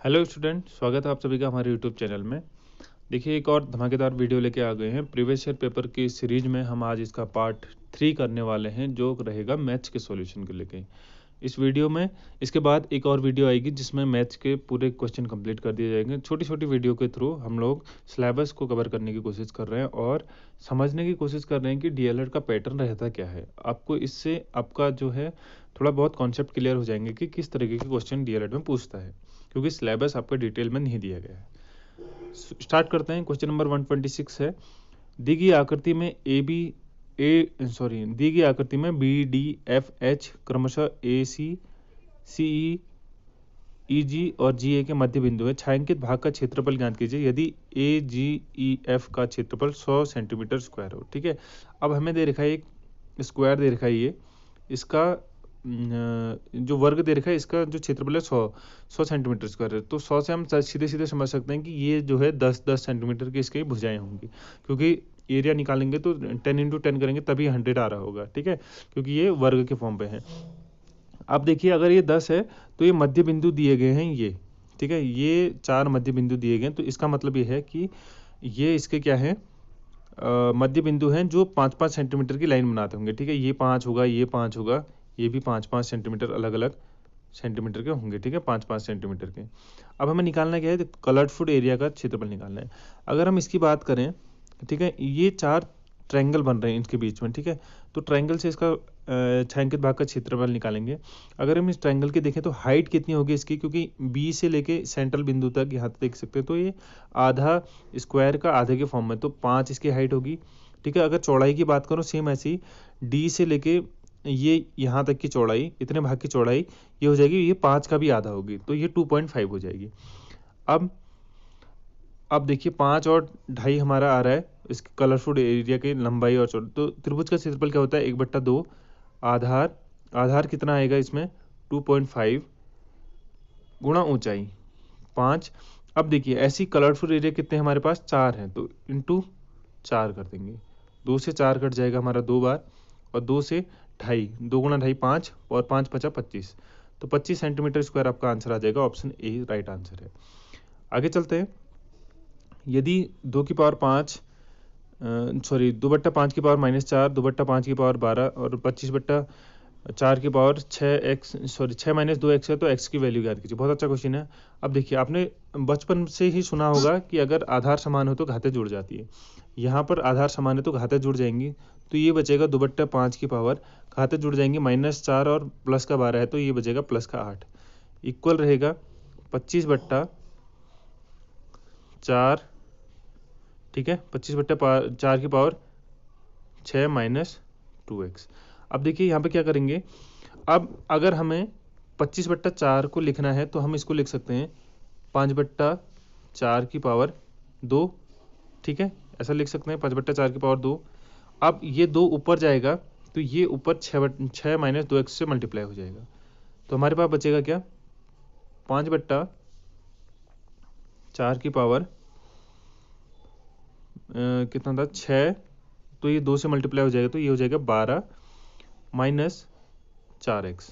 Hello student, स्वागत है आप सभी का हमारे यूट्यूब चैनल में। देखिए, एक और धमाकेदार वीडियो लेके आ गए हैं। प्रीवियस ईयर पेपर की सीरीज में हम आज इसका पार्ट 3 करने वाले हैं, जो रहेगा मैथ्स के सॉल्यूशन को लेके। इस वीडियो में इसके बाद एक और वीडियो आएगी जिसमें मैथ्स के पूरे क्वेश्चन कंप्लीट कर दिए जाएंगे। छोटी छोटी वीडियो के थ्रू हम लोग सिलेबस को कवर करने की कोशिश कर रहे हैं और समझने की कोशिश कर रहे हैं कि डीएलएड का पैटर्न रहता क्या है। आपको इससे आपका जो है थोड़ा बहुत कॉन्सेप्ट क्लियर हो जाएंगे कि किस तरीके के क्वेश्चन डीएलएड में पूछता है, क्योंकि सिलेबस आपका डिटेल में नहीं दिया गया है। स्टार्ट करते हैं। क्वेश्चन नंबर 126 है, दी गई आकृति में दी गई आकृति में बी डी एफ एच क्रमशः ए सी सी ई जी और जी ए के मध्य बिंदु है। छायांकित भाग का क्षेत्रफल ज्ञात कीजिए यदि ए जी ई एफ का क्षेत्रफल 100 सेंटीमीटर स्क्वायर हो। ठीक है, अब हमें दे रखा है एक स्क्वायर दे रखा है, ये इसका जो वर्ग दे रखा है, इसका जो क्षेत्रफल है 100 सेंटीमीटर स्क्वायर है। तो 100 से हम सीधे सीधे समझ सकते हैं कि ये जो है 10 सेंटीमीटर की इसकी भुजाएं होंगी, क्योंकि एरिया निकालेंगे तो 10 × 10 करेंगे तभी 100 आ रहा होगा। ठीक है, क्योंकि ये वर्ग के फॉर्म पे है। अब देखिए, अगर ये 10 है तो ये मध्य बिंदु दिए गए हैं ये। ठीक है, ये 4 मध्य बिंदु दिए गए हैं, तो इसका मतलब ये है कि ये इसके क्या है, मध्य बिंदु हैं जो 5-5 सेंटीमीटर की लाइन बनाते होंगे। ठीक है, ये 5 होगा, ये 5 होगा, ये भी 5-5 सेंटीमीटर अलग अलग सेंटीमीटर के होंगे। ठीक है, 5-5 सेंटीमीटर के। अब हमें निकालना क्या है, तो कलर्ड फुड एरिया का क्षेत्रफल निकालना है। अगर हम इसकी बात करें, ठीक है, ये 4 ट्रायंगल बन रहे हैं इनके बीच में। ठीक है, तो ट्रायंगल से इसका छायांकित भाग का क्षेत्रफल निकालेंगे। अगर हम इस ट्रायंगल की देखें तो हाइट कितनी होगी इसकी, क्योंकि बी से लेके सेंट्रल बिंदु तक यहाँ तक देख सकते हैं, तो ये आधा स्क्वायर का आधे के फॉर्म में, तो 5 इसकी हाइट होगी। ठीक है, अगर चौड़ाई की बात करो सेम ऐसी, डी से लेके ये यहाँ तक की चौड़ाई, इतने भाग की चौड़ाई ये हो जाएगी, ये 5 का भी आधा होगी, तो ये 2.5 हो जाएगी। अब देखिए 5 और 2.5 हमारा आ रहा है इसके कलरफुल एरिया की लंबाई और चौड़ाई। तो त्रिभुज का क्षेत्रफल क्या होता है, 1/2 आधार कितना आएगा इसमें, 2.5 गुणा ऊंचाई 5। अब देखिए ऐसी कलरफुल एरिया कितने हमारे पास, 4 हैं, तो इंटू 4 कर देंगे। 2 से 4 कट जाएगा हमारा 2 बार, और 2 से 2.5, 2 × 2.5 5, और 5 × 5 25, तो 25 सेंटीमीटर स्क्वायर आपका आंसर आ जाएगा। ऑप्शन ए राइट आंसर है। आगे चलते हैं। यदि 2/5 2/5 की पावर -4, 2/5 की पावर 12 और 25/4 की पावर 6 - 2x है, तो x की वैल्यू याद कीजिए। बहुत अच्छा क्वेश्चन है। अब देखिए, आपने बचपन से ही सुना होगा कि अगर आधार समान हो तो घातें जुड़ जाती है। यहाँ पर आधार समान है तो घातें जुड़ जाएंगी, तो ये बचेगा 2/5 की पावर, घातें जुड़ जाएंगी -4 और प्लस का 12 है, तो ये बचेगा प्लस का 8, इक्वल रहेगा 25/4। ठीक है, 25/4 की पावर 6 - 2x। अब देखिए यहाँ पे क्या करेंगे, अब अगर हमें 25/4 को लिखना है तो हम इसको लिख सकते हैं 5/4 की पावर 2। ठीक है, ऐसा लिख सकते हैं 5/4 की पावर 2। अब ये 2 ऊपर जाएगा तो ये ऊपर 6 - 2x से मल्टीप्लाई हो जाएगा, तो हमारे पास बचेगा क्या, 5/4 की पावर कितना था, 6, तो ये 2 से मल्टीप्लाई हो जाएगा, तो ये हो जाएगा 12 - 4x।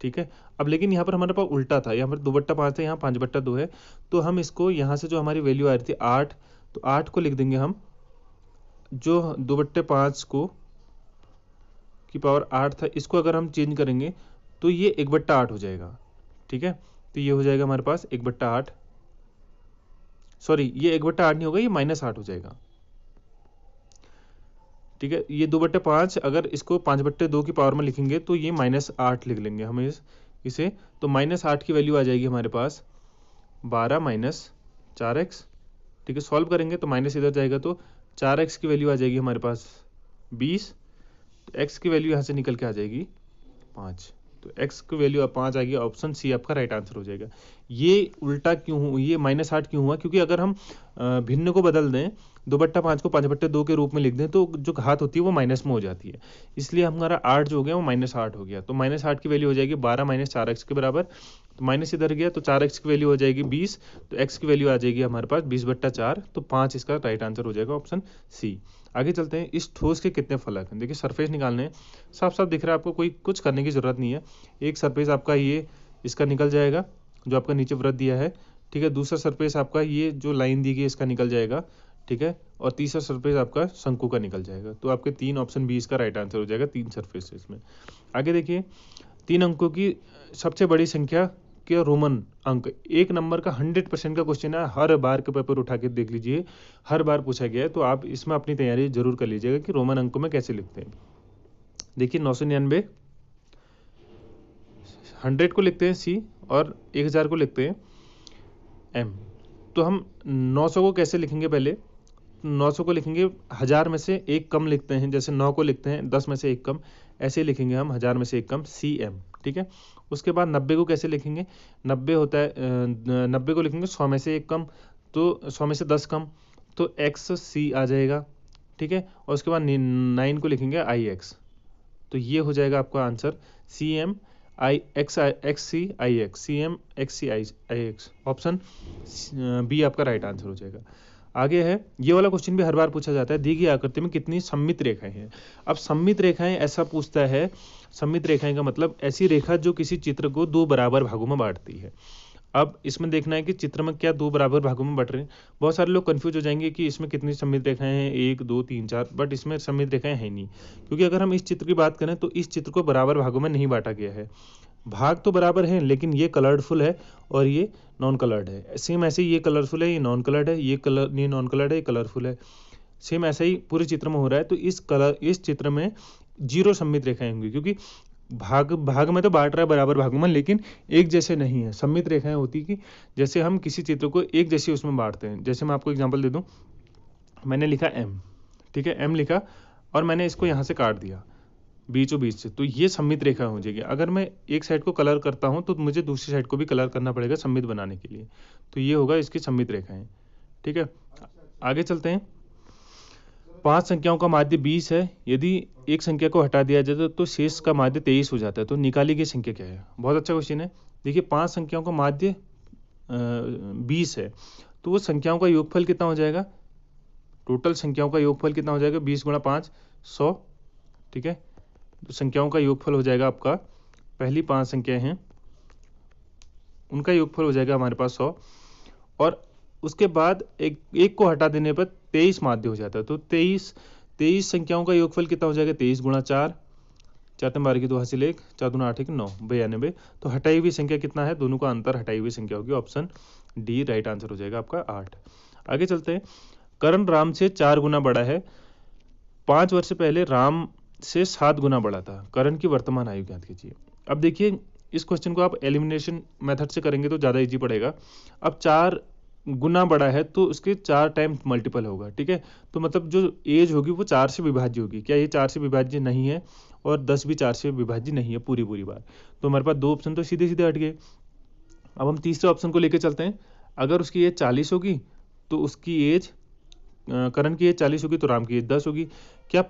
ठीक है, अब लेकिन यहाँ पर हमारे पास उल्टा था, यहाँ पर 2/5 था, यहाँ 5/2 है, तो हम इसको यहाँ से जो हमारी वैल्यू आ रही थी 8, तो 8 को लिख देंगे हम, जो 2/5 को की पावर 8 था, इसको अगर हम चेंज करेंगे तो ये 1/8 हो जाएगा। ठीक है, तो ये हो जाएगा हमारे पास 1/8, सॉरी ये 1/8 नहीं होगा, ये -8 हो जाएगा। ठीक है, ये 2/5 अगर इसको 5/2 की पावर में लिखेंगे तो ये -8 लिख लेंगे हम इसे, तो -8 की वैल्यू आ जाएगी हमारे पास 12 - 4x। ठीक है, सॉल्व करेंगे तो माइनस इधर जाएगा, तो 4x की वैल्यू आ जाएगी हमारे पास 20, तो x की वैल्यू यहाँ से निकल के आ जाएगी 5, तो x की वैल्यू 5 आएगी। ऑप्शन सी आपका राइट आंसर हो जाएगा। ये उल्टा क्यों हुआ, ये -8 क्यों हुआ, क्योंकि अगर हम भिन्न को बदल दें, 2/5 को 5/2 के रूप में लिख दें, तो जो घात होती है वो माइनस में हो जाती है, इसलिए हमारा 8 जो हो गया वो -8 हो गया, तो -8 की वैल्यू हो जाएगी 12 - 4x के बराबर, तो माइनस इधर गया, तो 4x की वैल्यू हो जाएगी 20, तो x की वैल्यू आ जाएगी हमारे पास 20/4, तो 5 इसका राइट आंसर हो जाएगा, ऑप्शन सी। आगे चलते हैं। इस ठोस के कितने फलक हैं, देखिए सरफेस निकालने हैं, साफ साफ दिख रहा है आपको, कोई कुछ करने की जरूरत नहीं है। एक सरफेस आपका ये इसका निकल जाएगा, जो आपका नीचे वृत्त दिया है। ठीक है। दूसरा सरफेस आपका ये जो लाइन दी गई इसका निकल जाएगा, ठीक है। और तीसरा सरफेस आपका शंकु का निकल जाएगा। तो आपके 3 ऑप्शन बी इसका राइट आंसर हो जाएगा, 3 सरफेसेस में। आगे देखिए, 3 अंकों की सबसे बड़ी संख्या के रोमन अंक। 1 नंबर का 100% का क्वेश्चन है, हर बार के पेपर उठा के देख लीजिए, हर बार पूछा गया है। तो आप इसमें अपनी तैयारी जरूर कर लीजिएगा कि रोमन अंकों में कैसे लिखते हैं। देखिए 999, 100 को लिखते हैं सी और 1000 को लिखते हैं एम। तो हम 900 को कैसे लिखेंगे? पहले 900 को लिखेंगे 1000 में से एक कम लिखते हैं, जैसे 9 को लिखते हैं 10 में से एक कम, ऐसे ही लिखेंगे हम 1000 में से एक कम सी एम, ठीक है। उसके बाद 90 को कैसे लिखेंगे? 90 होता है 90 को लिखेंगे 100 में से एक कम, तो 100 में से 10 कम, तो एक्स सी आ जाएगा, ठीक है। और उसके बाद 9 को लिखेंगे आई एक्स। तो ये हो जाएगा आपका आंसर, सी एम आई एक्स सी आई एक्स, सी एम एक्स सी आई एक्स। ऑप्शन बी आपका राइट आंसर हो जाएगा। आगे है, ये वाला क्वेश्चन भी हर बार पूछा जाता है, दी गई आकृति में कितनी सममित रेखाएं हैं। अब सममित रेखाएं ऐसा पूछता है, सममित रेखाएं का मतलब ऐसी रेखा जो किसी चित्र को 2 बराबर भागों में बांटती है। अब इसमें देखना है कि चित्र में क्या 2 बराबर भागों में बट रहे हैं। बहुत सारे लोग कंफ्यूज हो जाएंगे कि इसमें कितनी सममित रेखाएं हैं, 1 2 3 4, बट इसमें सममित रेखाएं हैं नहीं, क्योंकि अगर हम इस चित्र की बात करें तो इस चित्र को बराबर भागों में नहीं बांटा गया है। भाग तो बराबर हैं, लेकिन ये कलरफुल है और ये नॉन कलर्ड है। सेम ऐसे ही ये कलरफुल है, ये नॉन कलर्ड है, ये नॉन कलर्ड है, ये कलरफुल है। सेम ऐसा ही पूरे चित्र में हो रहा है। तो इस चित्र में 0 सममित रेखाएं होंगी, क्योंकि भाग में तो बांट रहा है बराबर भागों में, लेकिन एक जैसे नहीं है। सममित रेखाएं होती कि जैसे हम किसी चित्र को एक जैसे उसमें बांटते हैं। जैसे मैं आपको एग्जांपल दे दूं, मैंने लिखा एम, ठीक है, एम लिखा और मैंने इसको यहाँ से काट दिया बीचों बीच से, तो ये सममित रेखा हो जाएगी। अगर मैं एक साइड को कलर करता हूँ तो मुझे दूसरी साइड को भी कलर करना पड़ेगा सममित बनाने के लिए। तो ये होगा इसकी सममित रेखाएं, ठीक है। आगे चलते हैं। 5 संख्याओं का माध्य 20 है। यदि एक संख्या को हटा दिया जाए तो शेष का माध्य 23 हो जाता है। तो निकाली गई संख्या क्या है? बहुत अच्छा क्वेश्चन है। देखिए 5 संख्याओं का माध्य 20 है, तो वो संख्याओं का योगफल कितना हो जाएगा? टोटल संख्याओं का योगफल कितना हो जाएगा? 20 गुणा 5 100, ठीक है। तो संख्याओं का योगफल हो जाएगा आपका, पहली 5 संख्याएं हैं उनका योगफल हो जाएगा हमारे पास 100, और उसके बाद एक को हटा देने पर 23 माध्य हो जाता है। तो 23 संख्याओं का योगफल कितना हो जाएगा? 23 गुणा 4, 4 12 की 2 हासिल 1, 4 दूना 8 1 9, 92। तो हटाई हुई संख्या कितना है? दोनों का अंतर हटाई हुई संख्या होगी। ऑप्शन डी राइट आंसर हो जाएगा आपका 8। आगे चलते हैं। करण राम से 4 गुना बड़ा है। 5 वर्ष पहले राम से 7 गुना बड़ा था। करण की वर्तमान आयु ज्ञात कीजिए। अब देखिए इस क्वेश्चन को आप एलिमिनेशन मेथड से करेंगे तो ज़्यादा इजी पड़ेगा। अब 4 गुना बड़ा है तो उसके 4 टाइम मल्टीपल होगा, ठीक है। तो मतलब जो एज होगी वो 4 से विभाज्य होगी। क्या ये 4 से विभाज्य नहीं है? और 10 भी 4 से विभाज्य नहीं है पूरी बार। तो हमारे पास 2 ऑप्शन तो सीधे सीधे हट गए। अब हम तीसरे ऑप्शन को लेकर चलते हैं। अगर उसकी एज 40 होगी तो उसकी एज करण की एज 40 होगी तो राम की एज 10 होगी। क्या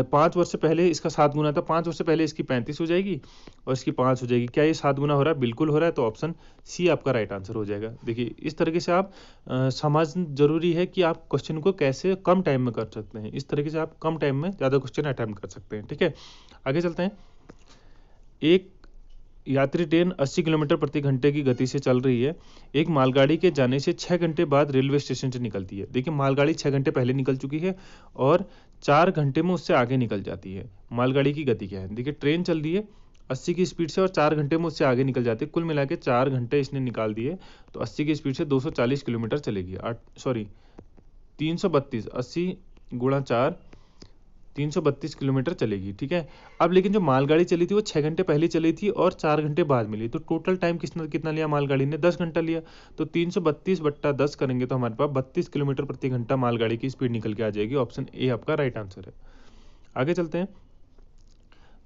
5 वर्ष से पहले इसका 7 गुना था? 5 वर्ष से पहले इसकी 35 हो जाएगी और इसकी 5 हो जाएगी। क्या ये 7 गुना हो रहा है? बिल्कुल हो रहा है। तो ऑप्शन सी आपका राइट आंसर हो जाएगा। देखिए इस तरीके से आप समझ जरूरी है कि आप क्वेश्चन को कैसे कम टाइम में कर सकते हैं। इस तरीके से आप कम टाइम में ज़्यादा क्वेश्चन अटैम्प्ट कर सकते हैं, ठीक है। आगे चलते हैं। एक यात्री ट्रेन 80 किलोमीटर प्रति घंटे की गति से चल रही है। एक मालगाड़ी के जाने से 6 घंटे बाद रेलवे स्टेशन से निकलती है। देखिए मालगाड़ी 6 घंटे पहले निकल चुकी है और 4 घंटे में उससे आगे निकल जाती है। मालगाड़ी की गति क्या है? देखिए ट्रेन चल रही है 80 की स्पीड से और 4 घंटे में उससे आगे निकल जाती है। कुल मिला के 4 घंटे इसने निकाल दिए, तो 80 की स्पीड से 240 किलोमीटर चलेगी। 332, 80 गुणा 4, 332 किलोमीटर चलेगी, ठीक है। अब लेकिन जो मालगाड़ी चली थी वो 6 घंटे पहले चली थी और 4 घंटे बाद मिली। तो टोटल टाइम कितना लिया मालगाड़ी ने? 10 घंटा लिया। तो 332 बट्टा 10 करेंगे तो हमारे पास 32 किलोमीटर प्रति घंटा मालगाड़ी की स्पीड निकल के आ जाएगी। ऑप्शन ए आपका राइट आंसर है। आगे चलते हैं।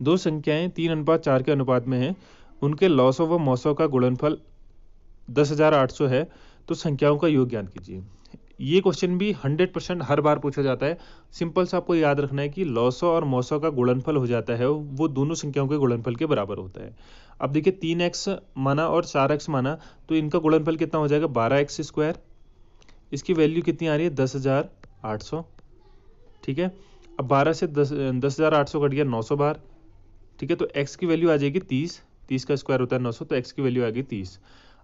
2 संख्याएं 3:4 के अनुपात में हैं, उनके लॉसों व मौसों का गुणनफल 10,800 है, तो संख्याओं का योग ज्ञात कीजिए। ये क्वेश्चन भी 100% हर बार पूछा जाता है। सिंपल सा आपको याद रखना है कि लॉसों और मौसों का गुणनफल हो जाता है वो दोनों संख्याओं के गुणनफल के बराबर होता है। अब देखिए 3x माना और 4x माना, तो इनका गुणनफल कितना हो जाएगा? 12x square. इसकी वैल्यू कितनी आ रही है? 10,800, ठीक है। अब 12 से 10,800 कट गया 900 बार, ठीक है। तो x की वैल्यू आ जाएगी 30 का स्क्वायर होता है 900, तो x की वैल्यू आ गई 30।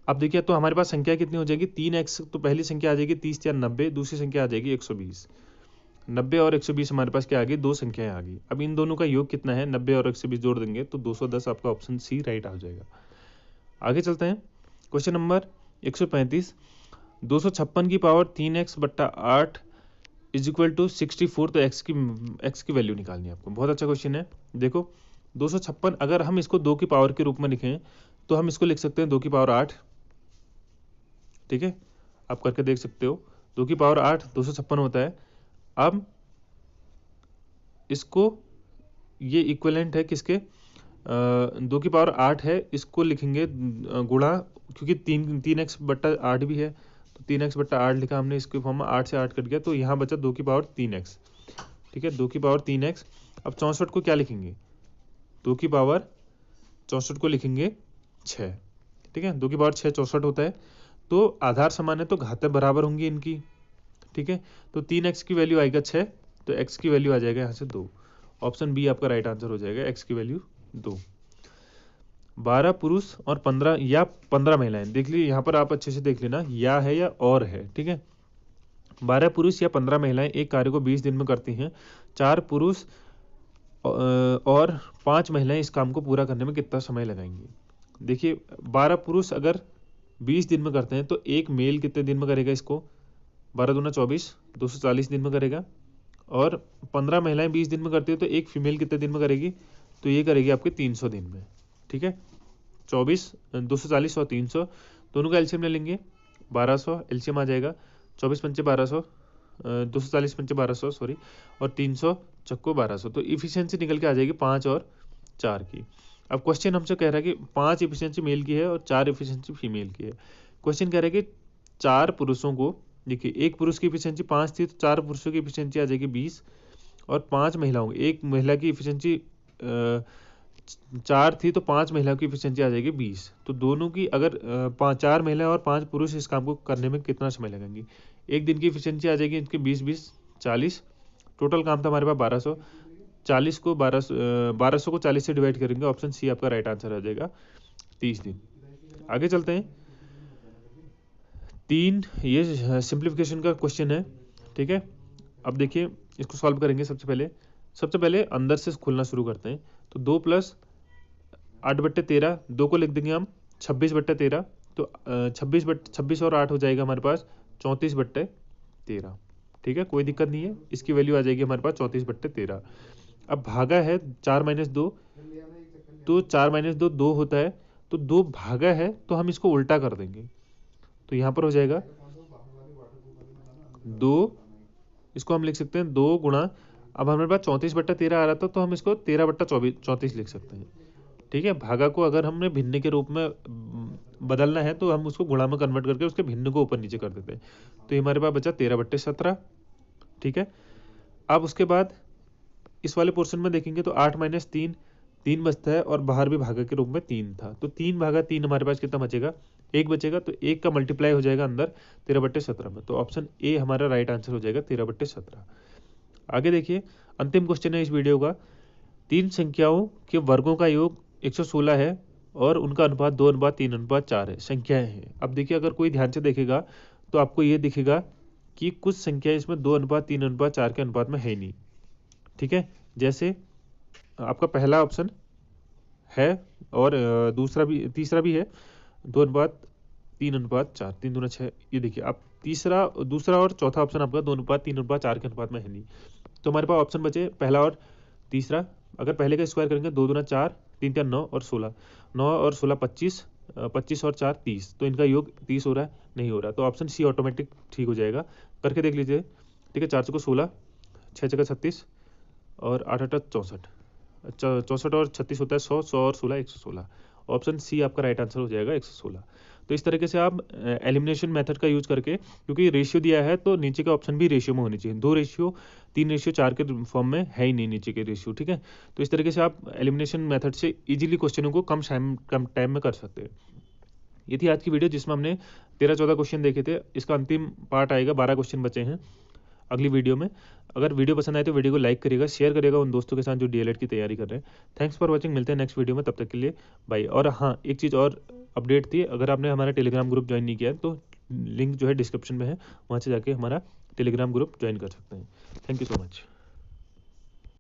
अब देखिए तो हमारे पास संख्या कितनी हो जाएगी 3x, तो पहली संख्या आ जाएगी 30 या 90, दूसरी संख्या आ जाएगी 120। 90 और 120 हमारे पास क्या आ गई, दो संख्याएं आ गई। अब इन दोनों का योग कितना है, 90 और 120 जोड़ देंगे तो 210, आपका ऑप्शन सी राइट आ जाएगा। आगे चलते हैं, क्वेश्चन नंबर 135। 256 की पावर 3x बट्टा 8 इज इक्वल टू 64, तो x की वैल्यू निकालनी है आपको। बहुत अच्छा क्वेश्चन है। देखो 256 अगर हम इसको 2 की पावर के रूप में लिखें तो हम इसको लिख सकते हैं 2 की पावर 8, ठीक है, आप करके देख सकते हो। 2 की पावर 8 256 होता है। अब इसको, ये इक्विवेलेंट है किसके, 2 की पावर 8 है, इसको लिखेंगे गुणा, क्योंकि 3x बट्टा 8 भी है, तो 3x बट्टा 8 लिखा हमने इसके फॉर्म में, 8 से 8 कट गया तो यहाँ बचा 2 की पावर 3x, ठीक है, 2 की पावर 3x। अब 64 को क्या लिखेंगे, 2 की पावर 64 को लिखेंगे 6, ठीक है, 2 की पावर 6 64 होता है। तो आधार समान है तो घातें बराबर होंगी इनकी, ठीक है, तो 3x की वैल्यू आएगा 6, तो x की वैल्यू आ जाएगा यहाँ से 2। ऑप्शन बी आपका राइट आंसर हो जाएगा, x की वैल्यू 2। 12 पुरुष और 15 महिलाएं, देख लीजिए यहाँ पर आप अच्छे से देख लेना, या है या और है, ठीक है। 12 पुरुष या 15 महिलाएं एक कार्य को 20 दिन में करती हैं। 4 पुरुष और 5 महिलाएं इस काम को पूरा करने में कितना समय लगाएंगी। देखिए 12 पुरुष अगर 20 दिन में करते हैं तो एक मेल कितने दिन में करेगा इसको, 12 दूना 24, 240 दिन में करेगा। और 15 महिलाएं 20 दिन में करती है तो एक फीमेल कितने दिन में करेगी, तो ये करेगी आपके 300 दिन में, ठीक है। 24 240 और 300 दोनों का एलसीएम ले लेंगे, 1200 एलसीएम आ जाएगा। 24 पंचे 1200, 240 पंचे 1200 सॉरी, और 300 चक्को 1200, तो इफिशियंसी निकल के आ जाएगी 5 और 4 की। अब क्वेश्चन हमसे कह रहा है कि 5 इफिशियंसी मेल की है और 4 इफिशियंसी फीमेल की है। क्वेश्चन कह रहा है कि 4 पुरुषों को, देखिए एक पुरुष की इफिशियंसी 5 थी तो 4 पुरुषों की इफिशियंसी आ जाएगी 20, और 5 महिलाओं, एक महिला की इफिशियंसी 4 थी तो 5 महिलाओं की इफिशियंसी आ जाएगी 20। तो दोनों की अगर 4 महिला और 5 पुरुष इस काम को करने में कितना समय लगेंगे, एक दिन की इफिशियंसी आ जाएगी इनकी 20 40। टोटल काम था हमारे पास 1200, 40 को 1200 को 40 से डिवाइड करेंगे, ऑप्शन सी आपका राइट आंसर आ जाएगा 30 दिन। आगे चलते हैं, 3 ये सिंप्लीफिकेशन का क्वेश्चन है, ठीक है। अब देखिए इसको सॉल्व करेंगे। सबसे पहले अंदर से खुलना शुरू करते हैं। तो 2 + 8/13, 2 को लिख देंगे हम 26/13, तो 26 और 8 हो जाएगा हमारे पास 34/13, ठीक है, कोई दिक्कत नहीं है, इसकी वैल्यू आ जाएगी हमारे पास 34/13। अब भागा है 4 - 2, तो 4 - 2 2 होता है, तो 2 भागा है तो हम इसको उल्टा कर देंगे, तो यहाँ पर हो जाएगा 2, इसको हम लिख सकते हैं 2 गुणा, अब हमारे पास 34/13 आ रहा था तो हम इसको 13/34 लिख सकते हैं, ठीक है। भागा को अगर हमने भिन्न के रूप में बदलना है तो हम उसको गुणा में कन्वर्ट करके उसके भिन्न को ऊपर नीचे कर देते हैं, तो ये हमारे पास बचा 13/17, ठीक है। अब उसके बाद इस वाले पोर्शन में देखेंगे तो 8 - 3 3 बचता है, और बाहर भी भागा के रूप में 3 था, तो 3 भागा 3 हमारे पास कितना बचेगा, 1 बचेगा, तो 1 का मल्टीप्लाई हो जाएगा अंदर 13/17 में, तो ऑप्शन ए हमारा राइट आंसर हो जाएगा 13/17। आगे देखिए अंतिम क्वेश्चन है इस वीडियो का। 3 संख्याओं के वर्गों का योग 116 है और उनका अनुपात 2:3:4 है, संख्याएं हैं। अब देखिए अगर कोई ध्यान से देखेगा तो आपको ये दिखेगा कि कुछ संख्याएं इसमें 2:3:4 के अनुपात में है नहीं, ठीक है। जैसे आपका पहला ऑप्शन है और दूसरा भी, तीसरा भी है 2:3:4, 3 दूना 6, ये देखिए आप दूसरा और चौथा ऑप्शन आपका 2:3:4 के अनुपात में है नहीं, तो हमारे पास ऑप्शन बचे पहला और तीसरा। अगर पहले का स्क्वायर करेंगे 2 दूना 4, 3 3 9 और 16, 9 और 16 25, 25 और 4 30, तो इनका योग 30 हो रहा है, नहीं हो रहा, तो ऑप्शन सी ऑटोमेटिक ठीक हो जाएगा, करके देख लीजिए, ठीक है। 4 चौको 16, 6 छक्का 36 और 8 8 64, 64 और 36 होता है 100, 100 और 16 116, ऑप्शन सी आपका राइट आंसर हो जाएगा 116। तो इस तरीके से आप एलिमिनेशन मेथड का यूज करके, क्योंकि रेशियो दिया है तो नीचे के ऑप्शन भी रेशियो में होनी चाहिए, 2:3:4 के फॉर्म में है ही नहीं नीचे के रेशियो, ठीक है। तो इस तरीके से आप एलिमिनेशन मेथड से इजीली क्वेश्चनों को कम टाइम में कर सकते हैं। ये थी आज की वीडियो जिसमें हमने 13-14 क्वेश्चन देखे थे, इसका अंतिम पार्ट आएगा, 12 क्वेश्चन बचे हैं अगली वीडियो में। अगर वीडियो पसंद आए तो वीडियो को लाइक करिएगा, शेयर करिएगा उन दोस्तों के साथ जो डीएलएड की तैयारी कर रहे हैं। थैंक्स फॉर वॉचिंग, मिलते हैं नेक्स्ट वीडियो में, तब तक के लिए बाय। और हाँ, एक चीज़ और अपडेट थी। अगर आपने हमारा टेलीग्राम ग्रुप ज्वाइन नहीं किया है तो लिंक जो है डिस्क्रिप्शन में है, वहाँ से जाके हमारा टेलीग्राम ग्रुप ज्वाइन कर सकते हैं। Thank you so much.